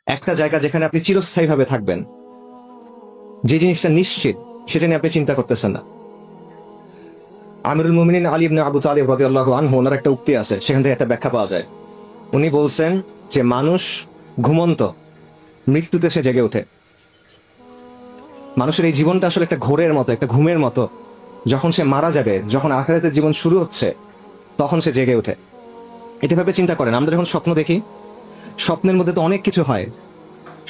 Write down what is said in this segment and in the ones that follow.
একটা জায়গা যেখানে আপনি চিরস্থায়ীভাবে থাকবেন, যে জিনিসটা নিশ্চিত সেটা নিয়ে আপনি চিন্তা করতেছেন না। আমিরুল মুমিনিন আলী ইবনে আবু তালিব রাদিয়াল্লাহু আনহু, ওনার একটা উক্তি আছে, সেখান থেকে একটা ব্যাখ্যা পাওয়া যায়। উনি বলছেন যে মানুষ ঘুমন্ত, মৃত্যুতে সে জেগে ওঠে। মানুষের এই জীবনটা আসলে একটা ঘোরের মতো, একটা ঘুমের মতো। যখন সে মারা যাবে, যখন আখিরাতের জীবন শুরু হচ্ছে, তখন সে জেগে ওঠে। এটা ভাবে চিন্তা করেন, আমরা যখন স্বপ্ন দেখি, স্বপ্নের মধ্যে তো অনেক কিছু হয়।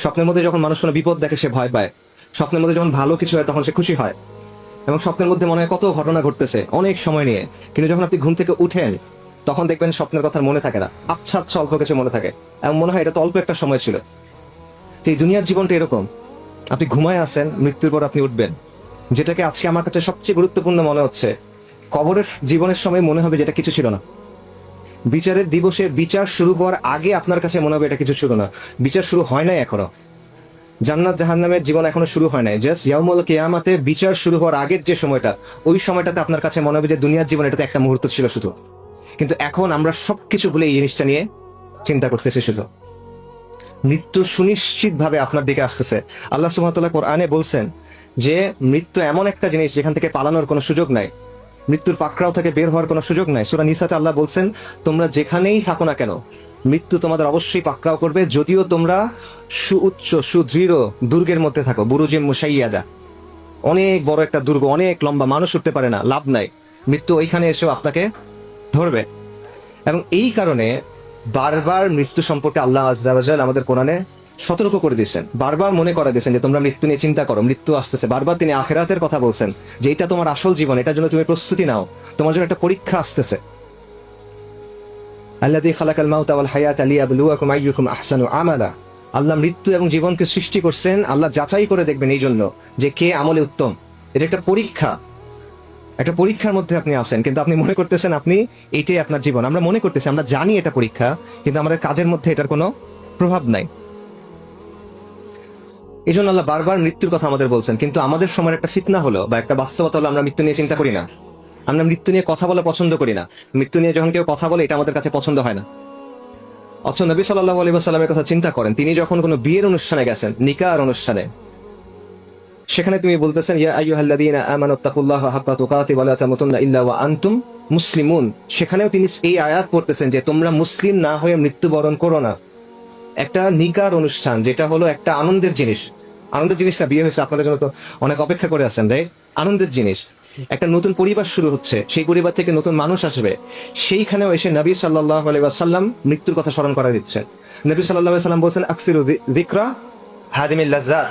স্বপ্নের মধ্যে যখন মানুষ কোনো বিপদ দেখে সে ভয় পায়, স্বপ্নের মধ্যে যখন ভালো কিছু হয় তখন সে খুশি হয়, এবং স্বপ্নের মধ্যে মনে হয় কত ঘটনা ঘটতেছে অনেক সময় নিয়ে। কিন্তু যখন আপনি ঘুম থেকে উঠেন, তখন দেখবেন স্বপ্নের কথা মনে থাকে না, আচ্ছা আচ্ছা অল্প কিছু মনে থাকে, এবং মনে হয় এটা তো অল্প একটা সময় ছিল। তো এই দুনিয়ার জীবনটা এরকম, আপনি ঘুমায় আছেন, মৃত্যুর পর আপনি উঠবেন। যেটাকে আজকে আমার কাছে সবচেয়ে গুরুত্বপূর্ণ মনে হচ্ছে, কবরের জীবনের সময় মনে হবে যেটা কিছু ছিল না। বিচারের দিবসে বিচার শুরু হওয়ার আগে আপনার কাছে মনে হবে এটা কিছু ছিল না। বিচার শুরু হয় নাই এখনো, জান্নাত জাহান্নামের জীবন এখনো শুরু হয় নাই। জাস্ট ইয়াউমুল কিয়ামাতে বিচার শুরু হওয়ার আগের যে সময়টা, ওই সময়টাতে আপনার কাছে মনে হবে যে দুনিয়ার জীবন এটাতে একটা মুহূর্ত ছিল শুধু। কিন্তু এখন আমরা সবকিছু ভুলে এই জিনিসটা নিয়ে চিন্তা করতেছি শুধু। মৃত্যু সুনিশ্চিত ভাবে আপনার দিকে আসতেছে। আল্লাহ সুবহানাহু ওয়া তাআলা কোরআনে বলছেন যে মৃত্যু এমন একটা জিনিস যেখান থেকে পালানোর কোনো সুযোগ নাই, মৃত্যুর পাকড়াও থেকে বের হওয়ার কোনো সুযোগ নাই। সূরা নিসাতে আল্লাহ বলছেন, তোমরা যেখানেই থাকো না কেন, মৃত্যু তোমাদের অবশ্যই পাকড়াও করবে, যদিও তোমরা সুউচ্চ সুদৃঢ় দুর্গের মধ্যে থাকো। বুরুজিম মুশাইয়াদা, অনেক বড় একটা দুর্গ, অনেক লম্বা, মানুষ উঠতে পারে না, লাভ নাই, মৃত্যু ওইখানে এসেও আপনাকে ধরবে। এবং এই কারণে বারবার মৃত্যু সম্পর্কে আল্লাহ আযজা ওয়া জাল আমাদের কোরআনে সতর্ক করে দিয়েছেন, বারবার মনে করা দিয়েছেন যে তোমরা মৃত্যু নিয়ে চিন্তা করো, মৃত্যু আসতেছে। বারবার তিনি আখিরাতের কথা বলছেন যে এটা তোমার আসল জীবন, এটার জন্য তুমি প্রস্তুতি নাও, তোমার জন্য একটা পরীক্ষা আসতেছে। আল্লাযী খালাকাল মাউতা ওয়াল হায়াতা লিয়াবলুয়াকুম আইয়ুকুম আহসানু আমালা। আল্লাহ মৃত্যু এবং জীবনকে সৃষ্টি করছেন, আল্লাহ যাচাই করে দেখবেন এই জন্য যে কে আমলে উত্তম। এটা একটা পরীক্ষা, একটা পরীক্ষার মধ্যে আপনি আছেন, কিন্তু আপনি মনে করতেছেন আপনি এইটাই আপনার জীবন। আমরা মনে করতেছি, আমরা জানি এটা পরীক্ষা, কিন্তু আমাদের কাজের মধ্যে এটার কোনো প্রভাব নাই। এই জন্য আল্লাহ বারবার মৃত্যুর কথা আমাদের বলছেন। কিন্তু আমাদের সময়ের একটা ফিতনা হলো বা একটা বাস্তবতা হলো, আমরা মৃত্যু নিয়ে চিন্তা করি না, আমরা মৃত্যু নিয়ে কথা বলা পছন্দ করি না। মৃত্যু নিয়ে যখন কেউ কথা বলে, এটা আমাদের কাছে পছন্দ হয় না। অথচ নবী সাল্লাল্লাহু আলাইহি ওয়াসাল্লামের কথা চিন্তা করেন, তিনি যখন কোনো বিয়ের অনুষ্ঠানে গেছেন, নিকার অনুষ্ঠানে, সেখানে তুমি বলতেছেন ইয়া আইয়ুহাল্লাযীনা আমানুত্তাকুল্লাহা হাক্কা তুকাতিহি ওয়া লা তামুতুন্না ইল্লা ওয়া আনতুম মুসলিমুন। সেখানেও তিনি এই আয়াত পড়তেছেন যে তোমরা মুসলিম না হয়ে মৃত্যুবরণ করো না। একটা নিকার অনুষ্ঠান, যেটা হলো একটা আনন্দের জিনিস, আনন্দের জিনিসটা বিয়ে হয়েছে, আপনাদের জন্য তো অনেক অপেক্ষা করে আছেন, রাইট? আনন্দের জিনিস, একটা নতুন পরিবার শুরু হচ্ছে, সেই পরিবার থেকে নতুন মানুষ আসবে, সেইখানেও এসে নবী সাল্লাল্লাহু আলাইহি ওয়াসাল্লাম মৃত্যুর কথা স্মরণ করা দিচ্ছেন। নবী সাল্লাল্লাহু আলাইহি ওয়াসাল্লাম বলছেন আকসিরু যিকরা হাদিমিল লাজ্জাত,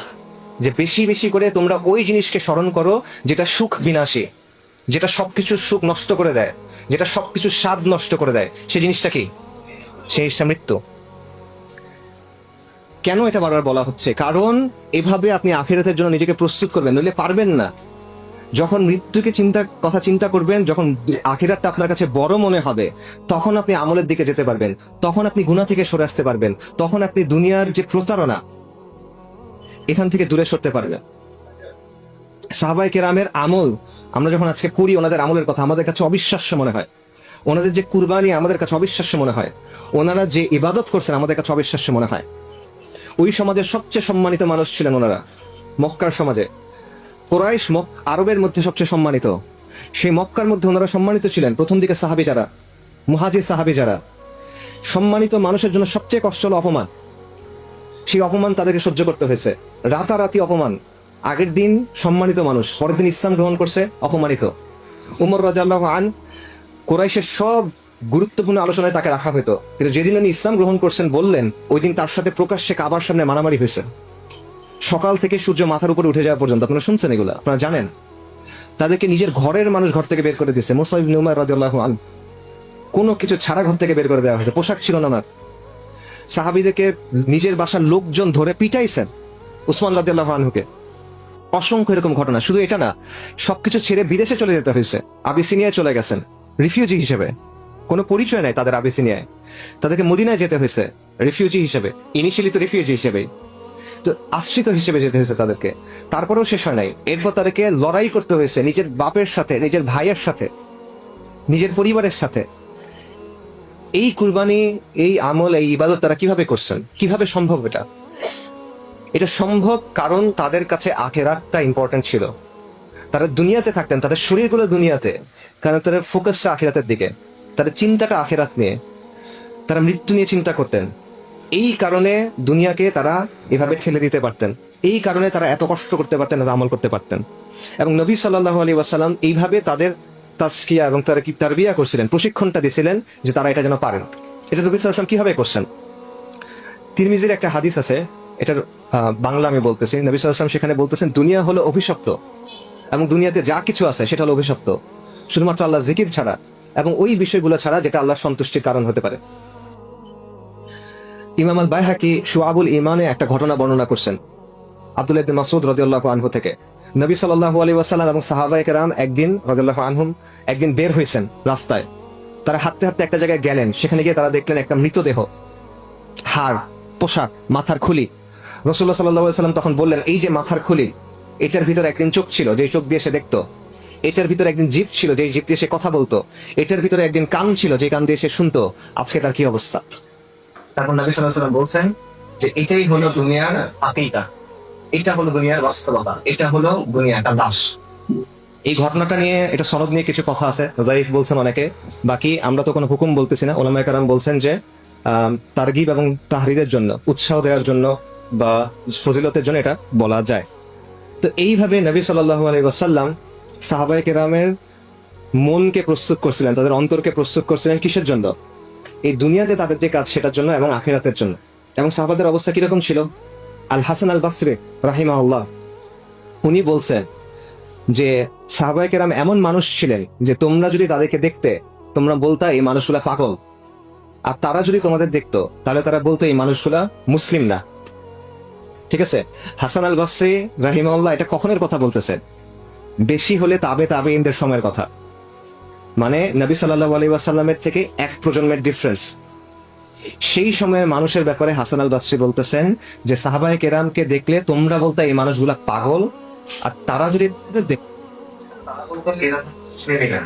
যে বেশি বেশি করে তোমরা ওই জিনিসকে স্মরণ করো যেটা সুখ বিনাশী, যেটা সবকিছুর সুখ নষ্ট করে দেয়, যেটা সবকিছুর স্বাদ নষ্ট করে দেয়। সেই জিনিসটা কি? সেই জিনিসটা মৃত্যু। কেন এটা বারবার বলা হচ্ছে? কারণ এভাবে আপনি আখিরাতের জন্য নিজেকে প্রস্তুত করবেন, নইলে পারবেন না। যখন মৃত্যুকে কথা চিন্তা করবেন, যখন আখিরাতটা আপনার কাছে বড় মনে হবে, তখন আপনি আমলের দিকে যেতে পারবেন, তখন আপনি গুনাহ থেকে সরে আসতে পারবেন, তখন আপনি দুনিয়ার যে প্রতারণা, এখান থেকে দূরে সরতে পারবেন। সাহাবায়ে কেরামের আমল আমরা যখন আজকে করি, ওনাদের আমলের কথা আমাদের কাছে অবিশ্বাস্য মনে হয়, ওনাদের যে কুরবানি আমাদের কাছে অবিশ্বাস্য মনে হয়, ওনারা যে ইবাদত করছেন আমাদের কাছে অবিশ্বাস্য মনে হয়। ওই সমাজের সবচেয়ে সম্মানিত মানুষ ছিলেন ওনারা, মক্কার সমাজে। কুরাইশ আরবের মধ্যে সবচেয়ে সম্মানিত, সেই মক্কার মধ্যে ওনারা সম্মানিত ছিলেন। প্রথম দিকে সাহাবী যারা, মুহাজির সাহাবী যারা, সম্মানিত মানুষের জন্য সবচেয়ে কষ্ট হলো অপমান। সেই অপমান তাদেরকে সহ্য করতে হয়েছে, রাতারাতি অপমান। আগের দিন সম্মানিত মানুষ, পরের দিন ইসলাম গ্রহণ করছে, অপমানিত। উমর রাদিয়াল্লাহু আনহু, কুরাইশের সব গুরুত্বপূর্ণ আলোচনায় তাকে রাখা হতো, কিন্তু যেদিন উনি ইসলাম গ্রহণ করছেন বললেন, ওই দিন তার সাথে প্রকাশ্যে কাবার সামনে মারামারি হয়েছে, সকাল থেকে সূর্য মাথার উপরে উঠে যাওয়া পর্যন্ত। আপনারা শুনছেন এগুলা, আপনারা জানেন। তাদেরকে নিজের ঘরের মানুষ ঘর থেকে বের করে দিয়েছে। মুসআব ইবনে উমার রাদিয়াল্লাহু আনহু, কোনো কিছু ছাড়া ঘর থেকে বের করে দেওয়া হয়েছে, পোশাক ছিল না ওনার। সাহাবীদেরকে নিজের বাসার লোকজন ধরে পিটাইছেন, উসমান রাদিয়াল্লাহু আনহুকে। অসংখ্য এরকম ঘটনা। শুধু এটা না, সবকিছু ছেড়ে বিদেশে চলে যেতে হয়েছে, আবিসিনিয়ায় চলে গেছেন রিফিউজি হিসেবে, কোনো পরিচয় নাই তাদের আবিসিনিয়ায়। তাদেরকে মদিনায় যেতে হয়েছে রিফিউজি হিসেবে, ইনিশিয়ালি তো রিফিউজি হিসেবেই, তো আশ্রিত হিসেবে যেতে হয়েছে তাদেরকে। তারপরেও শেষ হয় নাই, এরপর তাদেরকে লড়াই করতে হয়েছে নিজের বাপের সাথে, নিজের ভাইয়ের সাথে, নিজের পরিবারের সাথে। এই কুরবানি, এই আমল, এই ইবাদত তারা কিভাবে করছেন? কিভাবে সম্ভব এটা? এটা সম্ভব কারণ তাদের কাছে আখিরাতটা ইম্পর্টেন্ট ছিল। তারা দুনিয়াতে থাকতেন, তাদের শরীরগুলো দুনিয়াতে, কারণ তাদের ফোকাসটা আখিরাতের দিকে, তাদের চিন্তাটা আখিরাত নিয়ে, তারা মৃত্যু নিয়ে চিন্তা করতেন। এই কারণে দুনিয়াকে তারা এভাবে ঠেলে দিতে পারতেন, এই কারণে তারা এত কষ্ট করতে পারতেন, এত আমল করতে পারতেন। এবং নবী সাল্লাল্লাহু আলাইহি ওয়াসাল্লাম এইভাবে তাদের তাসকিয়া এবং তারা কি তারবিয়া করছিলেন, প্রশিক্ষণটা দিয়েছিলেন যে তারা এটা যেন পারেন। এটা নবী সাল্লাল্লাহু আলাইহি ওয়াসাল্লাম কিভাবে করছেন? তিরমিজির একটা হাদিস আছে, এটার বাংলা আমি বলতেছি। নবী সাল্লাল্লাহু আলাইহি ওয়াসাল্লাম সেখানে বলতেছেন, দুনিয়া হলো অভিশপ্ত এবং দুনিয়াতে যা কিছু আছে সেটা হলো অভিশপ্ত, শুধুমাত্র আল্লাহ জিকির ছাড়া এবং ওই বিষয়গুলো ছাড়া যেটা আল্লাহ সন্তুষ্টির কারণ হতে পারে। ইমাম আল বাইহাকি শুআবুল ঈমানে একটা ঘটনা বর্ণনা করছেন আব্দুল্লাহ ইবনে মাসউদ রাদিয়াল্লাহু আনহু থেকে। নবী সাল্লাল্লাহু আলাইহি ওয়াসাল্লাম এবং সাহাবায়ে কেরাম একদিন রাদিয়াল্লাহু আনহুম একদিন বের হয়েছেন রাস্তায়। তারা হাঁটতে হাঁটতে একটা জায়গায় গেলেন, সেখানে গিয়ে তারা দেখলেন একটা মৃতদেহ, হাড়, পোশাক, মাথার খুলি। রাসূলুল্লাহ সাল্লাল্লাহু আলাইহি ওয়াসাল্লাম তখন বললেন, এই যে মাথার খুলি, এটার ভিতরে একদিন চোখ ছিল, যে চোখ দিয়ে সে দেখতো। এটার ভিতরে একদিন জিভ ছিল, যে জিভ দিয়ে সে কথা বলতো। এটার ভিতরে একদিন কান ছিল, যে কান দিয়ে সে শুনতো। আজকে তার কি অবস্থা? তারপর নবী সাল্লাল্লাহু আলাইহি ওয়াসাল্লাম বলছেন যে এটাই হলো দুনিয়ার হাকিকত, এটা হলো দুনিয়ার বাস্তবতা, এটা হলো দুনিয়াটা লাশ। এই ঘটনাটা নিয়ে, এটা সনদ নিয়ে কিছু কথা আছে, যায়িফ বলছেন অনেকে। বাকি আমরা তো কোনো হুকুম বলতেছি না। উলামায়ে কেরাম বলছেন যে তারগিব এবং তাহরিদের জন্য, উৎসাহ দেওয়ার জন্য বা ফজিলতের জন্য এটা বলা যায়। তো এইভাবে নবী সাল্লাল্লাহু আলাইহি ওয়াসাল্লাম সাহাবায়ে কেরামের মনকে প্রস্তুত করছিলেন, তাদের অন্তরকে প্রস্তুত করছিলেন কিসের জন্য? এই দুনিয়াতে তাদের যে কাজ সেটার জন্য এবং আখিরাতের জন্য। এবং সাহাবাদের অবস্থা কিরকম ছিল? আল হাসান আল বাসরি রাহিমাহুল্লাহ উনি বলছেন যে সাহাবায়ে কেরাম এমন মানুষ ছিলেন যে তোমরা যদি তাদেরকে দেখতে, তোমরা বলতা এই মানুষগুলা পাগল। আর তারা যদি তোমাদের দেখতো, তাহলে তারা বলতো এই মানুষগুলা মুসলিম না। ঠিক আছে? হাসান আল বাসরি রাহিমাহুল্লাহ এটা কখনের কথা বলতেছেন? বেশি হলে তাবেঈনদের সময়ের কথা। মানে নবী সাল্লাল্লাহু আলাইহি ওয়াসাল্লামের থেকে এক প্রজন্মের ডিফারেন্স। সেই সময়ের মানুষের ব্যাপারে হাসান আল বাসরি বলতেছেন যে সাহাবায়ে কেরামকে দেখলে তোমরা বলতে এই মানুষগুলা পাগল, আর তারা যদি তারা বলতো এরা মুসলিম না।